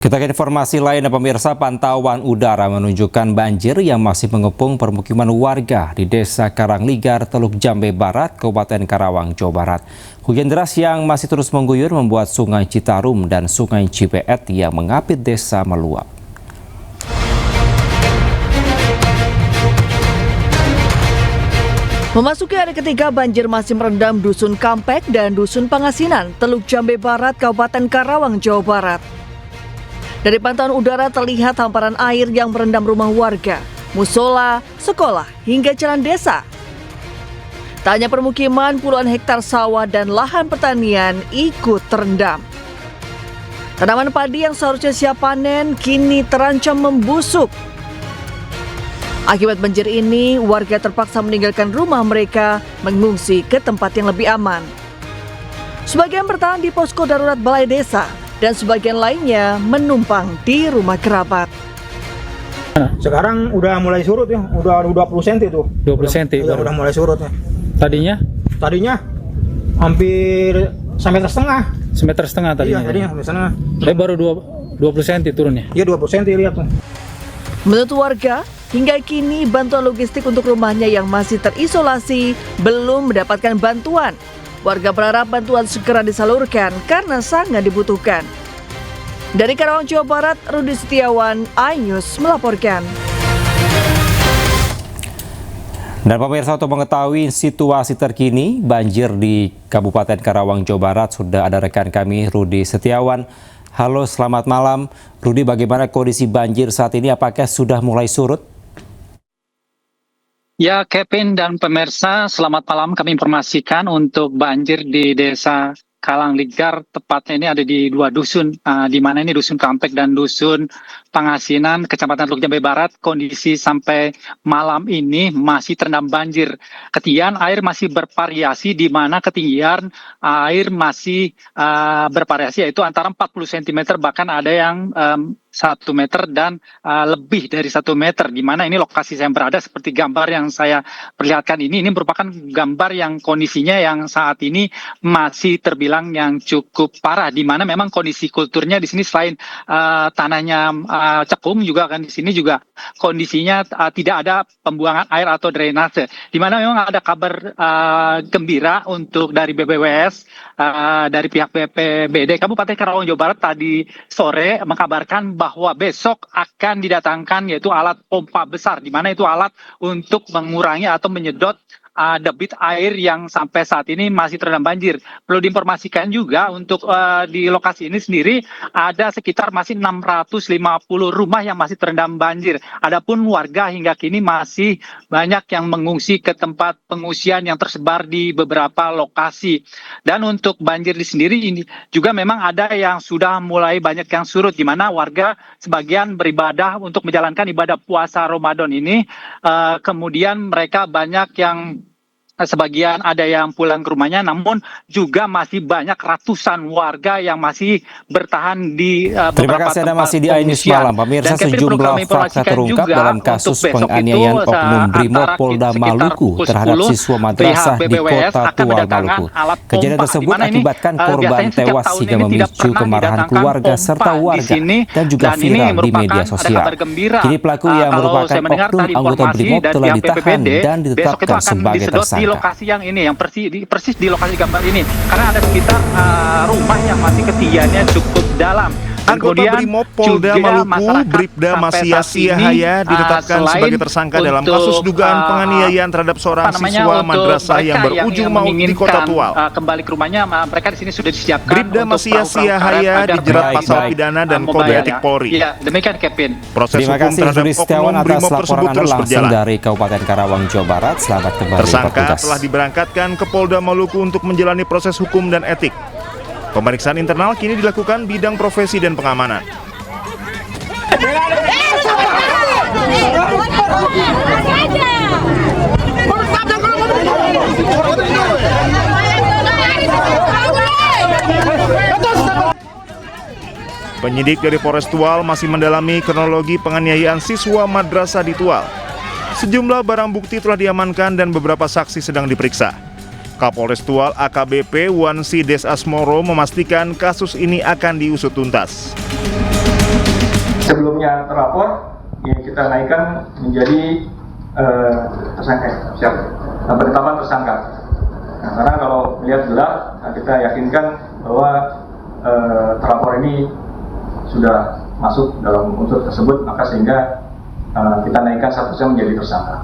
Kita ke informasi lain, pemirsa. Pantauan udara menunjukkan banjir yang masih mengepung permukiman warga di Desa Karangligar, Teluk Jambe Barat, Kabupaten Karawang, Jawa Barat. Hujan deras yang masih terus mengguyur membuat Sungai Citarum dan Sungai Cibeet yang mengapit desa meluap. Memasuki hari ketiga, banjir masih merendam Dusun Kampek dan Dusun Pangasinan, Teluk Jambe Barat, Kabupaten Karawang, Jawa Barat. Dari pantauan udara terlihat hamparan air yang merendam rumah warga, musola, sekolah, hingga jalan desa. Tak hanya permukiman, puluhan hektar sawah dan lahan pertanian ikut terendam. Tanaman padi yang seharusnya siap panen kini terancam membusuk. Akibat banjir ini, warga terpaksa meninggalkan rumah mereka mengungsi ke tempat yang lebih aman. Sebagian bertahan di posko darurat balai desa, dan sebagian lainnya menumpang di rumah kerabat. Sekarang udah mulai surut ya, udah 20 cm tuh. 20 cm udah mulai surut ya. Tadinya hampir semeter setengah. semeter setengah tadinya. Iya, tadinya hampir setengah. Tapi baru 20 cm turunnya. Iya, 20 cm lihat tuh. Menurut warga, hingga kini bantuan logistik untuk rumahnya yang masih terisolasi belum mendapatkan bantuan. Warga berharap bantuan segera disalurkan karena sangat dibutuhkan. Dari Karawang, Jawa Barat, Rudi Setiawan, iNews melaporkan. Dan pemirsa, untuk mengetahui situasi terkini banjir di Kabupaten Karawang, Jawa Barat, sudah ada rekan kami Rudi Setiawan. Halo, selamat malam. Rudi, bagaimana kondisi banjir saat ini? Apakah sudah mulai surut? Ya, Kevin dan pemirsa, selamat malam. Kami informasikan untuk banjir di Desa Karangligar, tepatnya ini ada di dua dusun, di mana ini Dusun Kampek dan Dusun Pangasinan, Kecamatan Teluk Jambe Barat. Kondisi sampai malam ini masih terendam banjir. Ketinggian air masih bervariasi, di mana ketinggian air masih bervariasi, yaitu antara 40 cm, bahkan ada yang 1 meter dan lebih dari 1 meter, di mana ini lokasi saya berada seperti gambar yang saya perlihatkan ini merupakan gambar yang kondisinya yang saat ini masih terbilang yang cukup parah, di mana memang kondisi kulturnya di sini selain tanahnya cekung, juga kan di sini juga kondisinya tidak ada pembuangan air atau drainase, di mana memang ada kabar gembira untuk dari BPWS, dari pihak BPBD Kabupaten Karawang, Jawa Barat tadi sore mengkabarkan bahwa besok akan didatangkan yaitu alat pompa besar, di mana itu alat untuk mengurangi atau menyedot debit air yang sampai saat ini masih terendam banjir. Perlu diinformasikan juga untuk di lokasi ini sendiri ada sekitar masih 650 rumah yang masih terendam banjir. Adapun warga hingga kini masih banyak yang mengungsi ke tempat pengungsian yang tersebar di beberapa lokasi. Dan untuk banjir di sendiri ini juga memang ada yang sudah mulai banyak yang surut, di mana warga sebagian beribadah untuk menjalankan ibadah puasa Ramadan ini. Kemudian mereka banyak yang sebagian ada yang pulang ke rumahnya, namun juga masih banyak ratusan warga yang masih bertahan di Terima kasih Anda masih di iNews Malam. Pemirsa, sejumlah fakta terungkap dalam kasus penganiayaan oknum Brimob Polda Maluku terhadap siswa madrasah di Kota Tual, Maluku. Kejadian tersebut akibatkan korban tewas hingga memicu kemarahan keluarga serta warga dan juga viral di media sosial. Kini pelaku yang merupakan oknum anggota Brimob telah ditahan dan ditetapkan sebagai tersangka. Lokasi yang ini, yang persis di lokasi gambar ini, karena ada sekitar rumah yang masih ketinggiannya cukup dalam. Anggota Brimob Polda Maluku, Bribda Masiasi Yahaya ditetapkan sebagai tersangka dalam kasus dugaan penganiayaan terhadap seorang siswa madrasah yang berujung maut di Kota Tual. Kembali ke rumahnya, mereka di sini sudah disiapkan. Bribda Masiasi Yahaya dijerat pasal pidana dan kode etik Polri. Ya, demikian Kevin. Proses Terima hukum kasih terhadap Rudi Setiawan oknum atas Brimob laporan tersebut Anda terus langsung berjalan. dari Kabupaten Karawang, Jawa Barat. Selamat kembali Tersangka bertugas. telah diberangkatkan ke Polda Maluku untuk menjalani proses hukum dan etik. Pemeriksaan internal kini dilakukan bidang profesi dan pengamanan. Penyidik dari Polres Tual masih mendalami kronologi penganiayaan siswa madrasah di Tual. Sejumlah barang bukti telah diamankan dan beberapa saksi sedang diperiksa. Kapolres Tual AKBP Wansi Des Asmoro memastikan kasus ini akan diusut tuntas. sebelumnya terlapor, ya kita naikkan menjadi tersangka, penetapan tersangka. Nah, karena kalau melihat gelap, kita yakinkan bahwa terlapor ini sudah masuk dalam unsur tersebut, maka sehingga kita naikkan statusnya menjadi tersangka.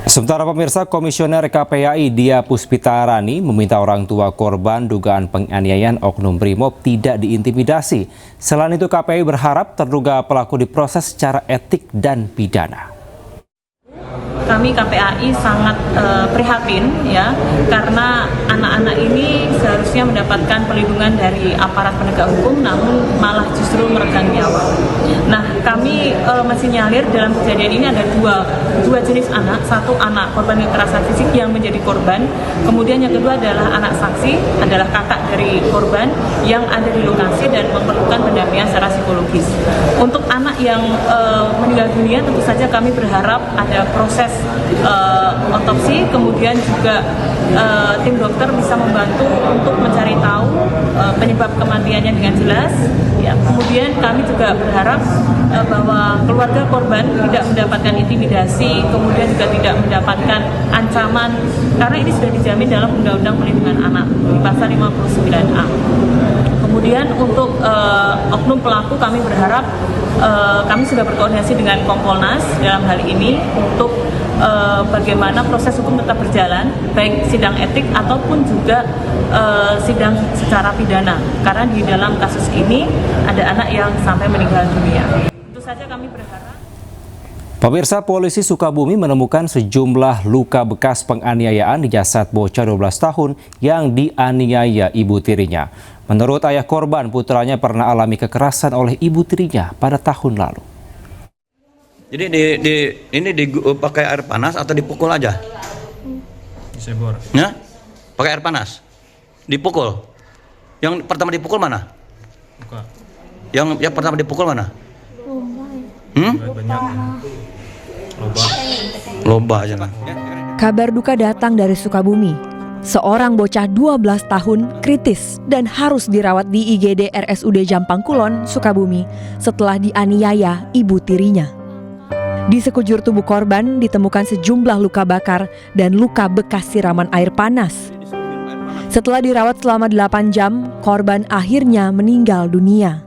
Sementara pemirsa, Komisioner KPAI Dia Puspitarani meminta orang tua korban dugaan penganiayaan Oknum Brimob tidak diintimidasi. Selain itu, KPAI berharap terduga pelaku diproses secara etik dan pidana. Kami KPAI sangat prihatin ya, karena anak-anak ini seharusnya mendapatkan perlindungan dari aparat penegak hukum, namun malah justru meregang nyawa. Nah, kami masih nyalir dalam kejadian ini ada dua jenis anak. Satu, anak korban kekerasan fisik yang menjadi korban, kemudian yang kedua adalah anak saksi, adalah kakak dari korban yang ada di lokasi dan memerlukan pendampingan secara psikologis. Untuk anak yang meninggal dunia, tentu saja kami berharap ada proses otopsi, kemudian juga tim dokter bisa membantu untuk mencari tahu penyebab kematiannya dengan jelas. Ya, kemudian kami juga berharap bahwa keluarga korban tidak mendapatkan intimidasi, kemudian juga tidak mendapatkan ancaman, karena ini sudah dijamin dalam Undang-Undang Perlindungan Anak di pasal 59A. Kemudian untuk oknum pelaku, kami berharap kami sudah berkoordinasi dengan Kompolnas dalam hal ini untuk bagaimana proses hukum tetap berjalan, baik sidang etik ataupun juga sidang secara pidana, karena di dalam kasus ini ada anak yang sampai meninggal dunia. Tentu saja kami berharap. Pemirsa, polisi Sukabumi menemukan sejumlah luka bekas penganiayaan di jasad bocah 12 tahun yang dianiaya ibu tirinya. Menurut ayah korban, putranya pernah alami kekerasan oleh ibu tirinya pada tahun lalu. Jadi ini pakai air panas atau dipukul aja? Disebor. Ya? Pakai air panas. Dipukul. Yang pertama dipukul mana? Buka. Yang pertama dipukul mana? Banyak. Loba aja kan. Kabar duka datang dari Sukabumi. Seorang bocah 12 tahun kritis dan harus dirawat di IGD RSUD Jampang Kulon, Sukabumi setelah dianiaya ibu tirinya. Di sekujur tubuh korban ditemukan sejumlah luka bakar dan luka bekas siraman air panas. Setelah dirawat selama 8 jam, korban akhirnya meninggal dunia.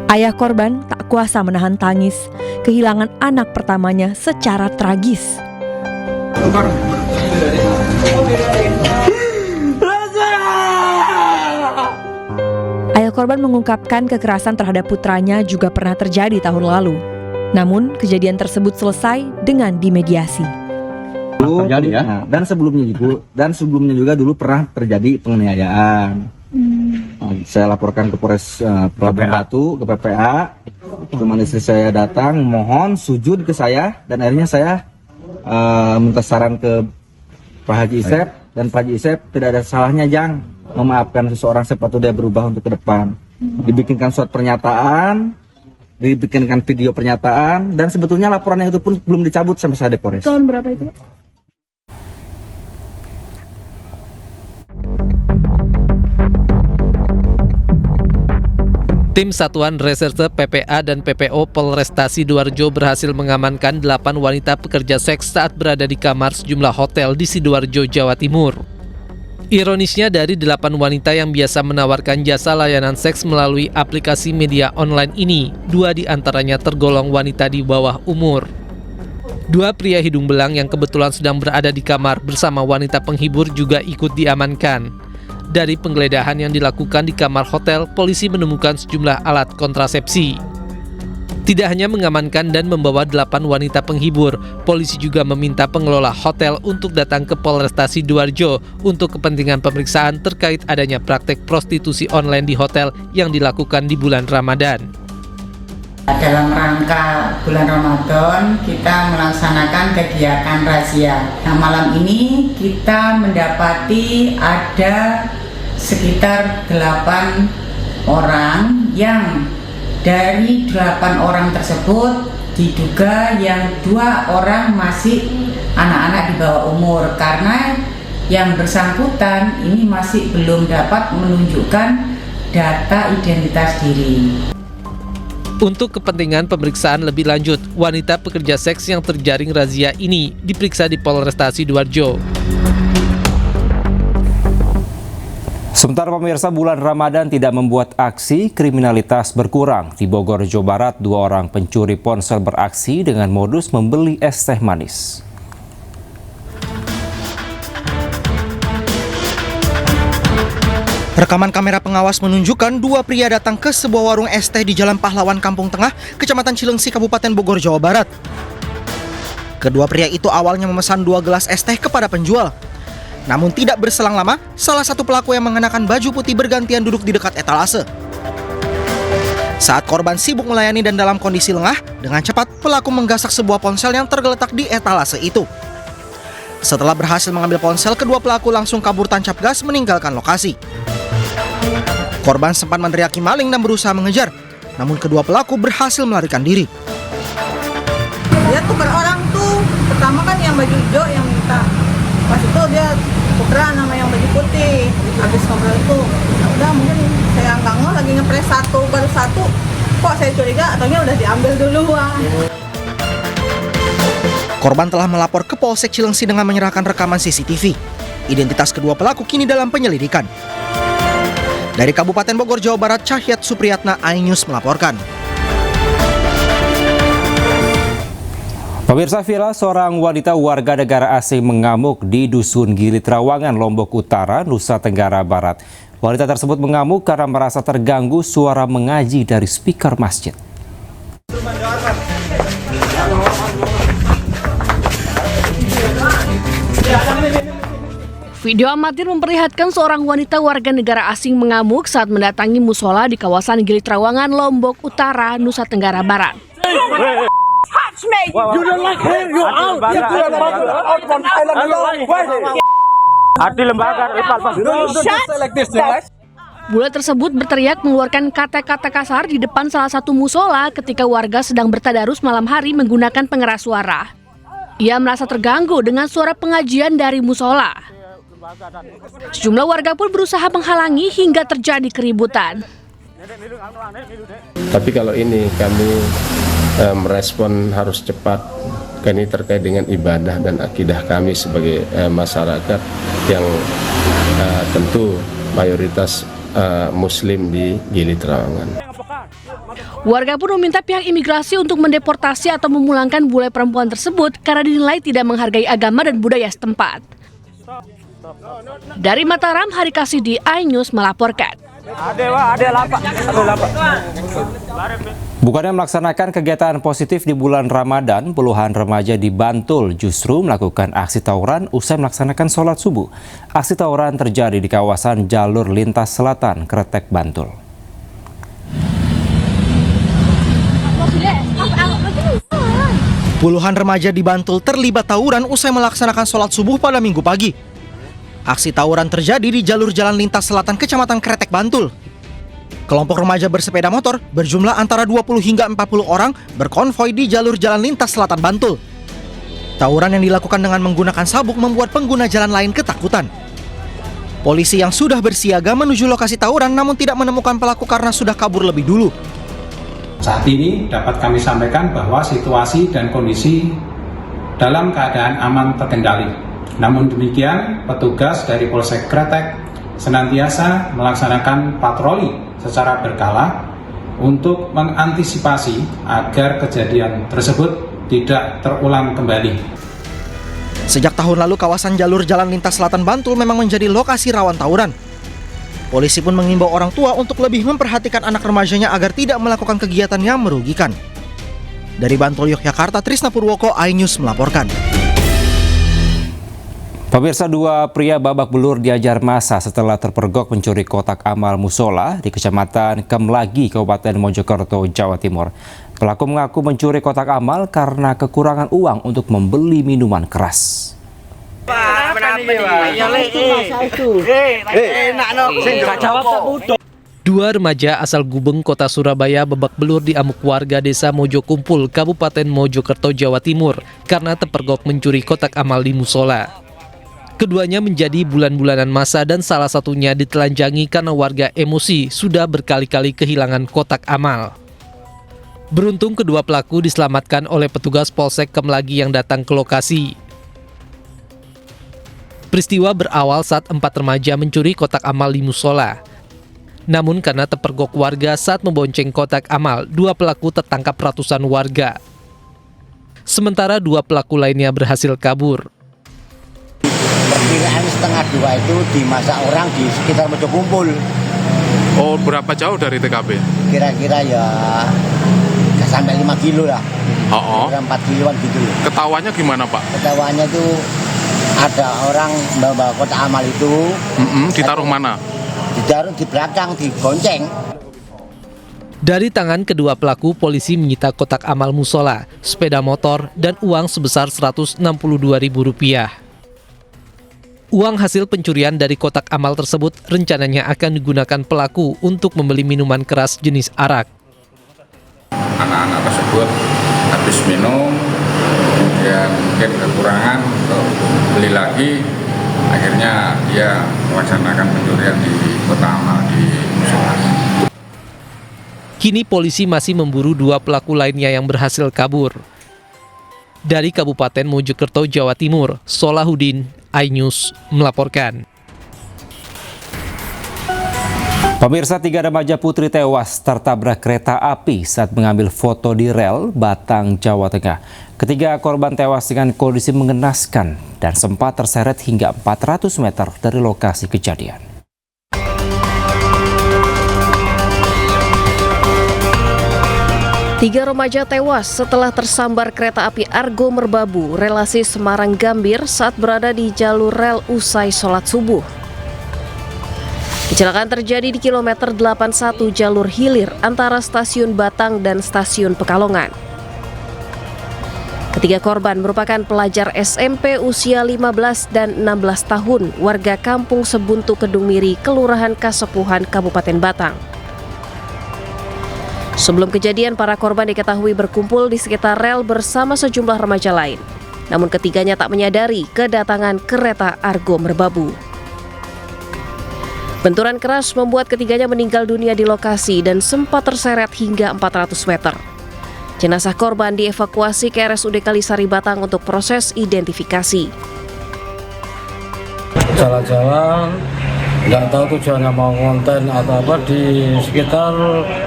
Ayah korban tak kuasa menahan tangis kehilangan anak pertamanya secara tragis. Ayah korban mengungkapkan kekerasan terhadap putranya juga pernah terjadi tahun lalu. Namun kejadian tersebut selesai dengan dimediasi. Terjadi ya. Nah, dan sebelumnya juga dulu pernah terjadi penganiayaan. Saya laporkan ke Polres Pelabuhan Batu, ke PPA. Teman istri saya datang mohon sujud ke saya, dan akhirnya saya minta saran ke Pak Haji Isep, dan Pak Haji Isep tidak ada salahnya Jang memaafkan seseorang sepatu dia berubah untuk ke depan. Dibikinkan surat pernyataan, dibikinkan video pernyataan, dan sebetulnya laporannya itu pun belum dicabut sampai saya di Polres. Tahun berapa itu? Tim Satuan Reserse PPA dan PPO Polresta Sidoarjo berhasil mengamankan 8 wanita pekerja seks saat berada di kamar sejumlah hotel di Sidoarjo, Jawa Timur. Ironisnya, dari 8 wanita yang biasa menawarkan jasa layanan seks melalui aplikasi media online ini, 2 diantaranya tergolong wanita di bawah umur. 2 pria hidung belang yang kebetulan sedang berada di kamar bersama wanita penghibur juga ikut diamankan. Dari penggeledahan yang dilakukan di kamar hotel, polisi menemukan sejumlah alat kontrasepsi. Tidak hanya mengamankan dan membawa 8 wanita penghibur, polisi juga meminta pengelola hotel untuk datang ke Polresta Sidoarjo untuk kepentingan pemeriksaan terkait adanya praktek prostitusi online di hotel yang dilakukan di bulan Ramadan. Dalam rangka bulan Ramadan, kita melaksanakan kegiatan razia. Nah, malam ini kita mendapati ada sekitar 8 orang yang dari 8 orang tersebut diduga yang 2 orang masih anak-anak di bawah umur, karena yang bersangkutan ini masih belum dapat menunjukkan data identitas diri. Untuk kepentingan pemeriksaan lebih lanjut, wanita pekerja seks yang terjaring razia ini diperiksa di Polresta Sidoarjo. Sementara pemirsa, bulan Ramadan tidak membuat aksi kriminalitas berkurang. Di Bogor, Jawa Barat, 2 orang pencuri ponsel beraksi dengan modus membeli es teh manis. Rekaman kamera pengawas menunjukkan 2 pria datang ke sebuah warung es teh di Jalan Pahlawan, Kampung Tengah, Kecamatan Cilengsi, Kabupaten Bogor, Jawa Barat. Kedua pria itu awalnya memesan 2 gelas es teh kepada penjual. Namun tidak berselang lama, salah satu pelaku yang mengenakan baju putih bergantian duduk di dekat etalase. Saat korban sibuk melayani dan dalam kondisi lengah, dengan cepat pelaku menggasak sebuah ponsel yang tergeletak di etalase itu. Setelah berhasil mengambil ponsel, kedua pelaku langsung kabur tancap gas meninggalkan lokasi. Korban sempat meneriaki maling dan berusaha mengejar, namun kedua pelaku berhasil melarikan diri. Dia tukar orang tuh, pertama kan yang baju hijau yang minta, pas itu dia tukeran sama yang baju putih. Habis ngobrol itu, udah mungkin saya nggak ngeh lagi ngepres satu baru satu, kok saya curiga ataunya udah diambil duluan. Korban telah melapor ke Polsek Cilengsi dengan menyerahkan rekaman CCTV. Identitas kedua pelaku kini dalam penyelidikan. Dari Kabupaten Bogor, Jawa Barat, Cahyat Supriyatna, iNews melaporkan. Pemirsa, viral seorang wanita warga negara asing mengamuk di Dusun Gili Trawangan, Lombok Utara, Nusa Tenggara Barat. Wanita tersebut mengamuk karena merasa terganggu suara mengaji dari speaker masjid. Video amatir memperlihatkan seorang wanita warga negara asing mengamuk saat mendatangi musola di kawasan Gili Trawangan, Lombok Utara, Nusa Tenggara Barat. Bule tersebut berteriak mengeluarkan kata-kata kasar di depan salah satu musola ketika warga sedang bertadarus malam hari menggunakan pengeras suara. Ia merasa terganggu dengan suara pengajian dari musola. Sejumlah warga pun berusaha menghalangi hingga terjadi keributan. Tapi kalau ini kami merespon harus cepat, karena ini terkait dengan ibadah dan akidah kami sebagai masyarakat yang tentu mayoritas Muslim di Gili Trawangan. Warga pun meminta pihak imigrasi untuk mendeportasi atau memulangkan bule perempuan tersebut karena dinilai tidak menghargai agama dan budaya setempat. Dari Mataram, Hari Kasidi, iNews melaporkan. Bukannya melaksanakan kegiatan positif di bulan Ramadan, puluhan remaja di Bantul justru melakukan aksi tawuran usai melaksanakan sholat subuh. Aksi tawuran terjadi di kawasan jalur lintas selatan, Kretek, Bantul. Puluhan remaja di Bantul terlibat tawuran usai melaksanakan sholat subuh pada Minggu pagi. Aksi tawuran terjadi di jalur jalan lintas selatan Kecamatan Kretek, Bantul. Kelompok remaja bersepeda motor berjumlah antara 20 hingga 40 orang berkonvoi di jalur jalan lintas selatan Bantul. Tawuran yang dilakukan dengan menggunakan sabuk membuat pengguna jalan lain ketakutan. Polisi yang sudah bersiaga menuju lokasi tawuran namun tidak menemukan pelaku karena sudah kabur lebih dulu. Saat ini dapat kami sampaikan bahwa situasi dan kondisi dalam keadaan aman terkendali. Namun demikian, petugas dari Polsek Kretek senantiasa melaksanakan patroli secara berkala untuk mengantisipasi agar kejadian tersebut tidak terulang kembali. Sejak tahun lalu, kawasan jalur jalan lintas selatan Bantul memang menjadi lokasi rawan tawuran. Polisi pun mengimbau orang tua untuk lebih memperhatikan anak remajanya agar tidak melakukan kegiatan yang merugikan. Dari Bantul, Yogyakarta, Trisna Purwoko, iNews melaporkan. Pemirsa, 2 pria babak belur diajar massa setelah terpergok mencuri kotak amal musola di Kecamatan Kemlagi, Kabupaten Mojokerto, Jawa Timur. Pelaku mengaku mencuri kotak amal karena kekurangan uang untuk membeli minuman keras. Dua remaja asal Gubeng, Kota Surabaya babak belur diamuk warga desa Mojokumpul, Kabupaten Mojokerto, Jawa Timur karena terpergok mencuri kotak amal di musola. Keduanya menjadi bulan-bulanan masa dan salah satunya ditelanjangi karena warga emosi sudah berkali-kali kehilangan kotak amal. Beruntung kedua pelaku diselamatkan oleh petugas Polsek Kemlagi yang datang ke lokasi. Peristiwa berawal saat 4 remaja mencuri kotak amal di musola. Namun karena terpergok warga saat membonceng kotak amal, 2 pelaku tertangkap ratusan warga. Sementara 2 pelaku lainnya berhasil kabur. Perkiraan setengah 2 itu dimasak orang di sekitar Mojo Kumpul. Oh, berapa jauh dari TKP? Kira-kira ya nggak sampai 5 kilo lah. Oh, 4 kiloan gitu. Ketawanya gimana, Pak? Ketawanya itu ada orang bawa kotak amal itu. Ditaruh mana? Ditaruh di belakang, digonceng. Dari tangan kedua pelaku, polisi menyita kotak amal musola, sepeda motor, dan uang sebesar Rp162.000. Uang hasil pencurian dari kotak amal tersebut rencananya akan digunakan pelaku untuk membeli minuman keras jenis arak. Anak-anak tersebut habis minum, kemudian mungkin kekurangan untuk beli lagi, akhirnya dia melaksanakan pencurian di kotak amal di musola. Kini polisi masih memburu 2 pelaku lainnya yang berhasil kabur. Dari Kabupaten Mojokerto, Jawa Timur, Solahuddin, iNews melaporkan. Pemirsa, 3 remaja putri tewas tertabrak kereta api saat mengambil foto di rel Batang, Jawa Tengah. Ketiga korban tewas dengan kondisi mengenaskan dan sempat terseret hingga 400 meter dari lokasi kejadian. Tiga remaja tewas setelah tersambar kereta api Argo Merbabu, relasi Semarang Gambir saat berada di jalur rel usai sholat subuh. Kecelakaan terjadi di kilometer 81 jalur hilir antara stasiun Batang dan stasiun Pekalongan. Ketiga korban merupakan pelajar SMP usia 15 dan 16 tahun, warga Kampung Sebuntu Kedung Miri, Kelurahan Kasepuhan, Kabupaten Batang. Sebelum kejadian, para korban diketahui berkumpul di sekitar rel bersama sejumlah remaja lain. Namun ketiganya tak menyadari kedatangan kereta Argo Merbabu. Benturan keras membuat ketiganya meninggal dunia di lokasi dan sempat terseret hingga 400 meter. Jenazah korban dievakuasi ke RSUD Kalisari Batang untuk proses identifikasi. Jalan-jalan, nggak tahu tujuannya mau ngonten atau apa di sekitar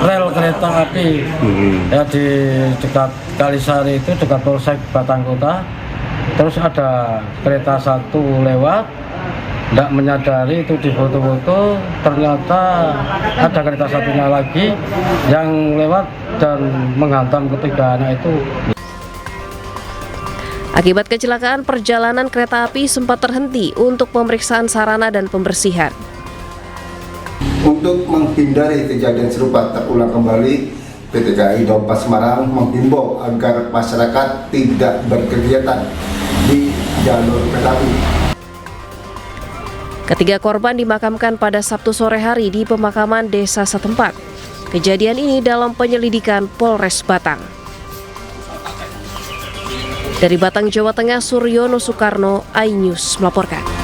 rel kereta api. Ya di dekat Kalisari itu, dekat Polsek Batang Kota. Terus ada kereta satu lewat, nggak menyadari itu di foto-foto, ternyata ada kereta satunya lagi yang lewat dan menghantam ketiga anak itu. Akibat kecelakaan, perjalanan kereta api sempat terhenti untuk pemeriksaan sarana dan pembersihan. Untuk menghindari kejadian serupa terulang kembali, PT KAI Daup 4 Semarang menghimbau agar masyarakat tidak berkegiatan di jalur kereta api. Ketiga korban dimakamkan pada Sabtu sore hari di pemakaman desa setempat. Kejadian ini dalam penyelidikan Polres Batang. Dari Batang, Jawa Tengah, Suryono Soekarno, iNews melaporkan.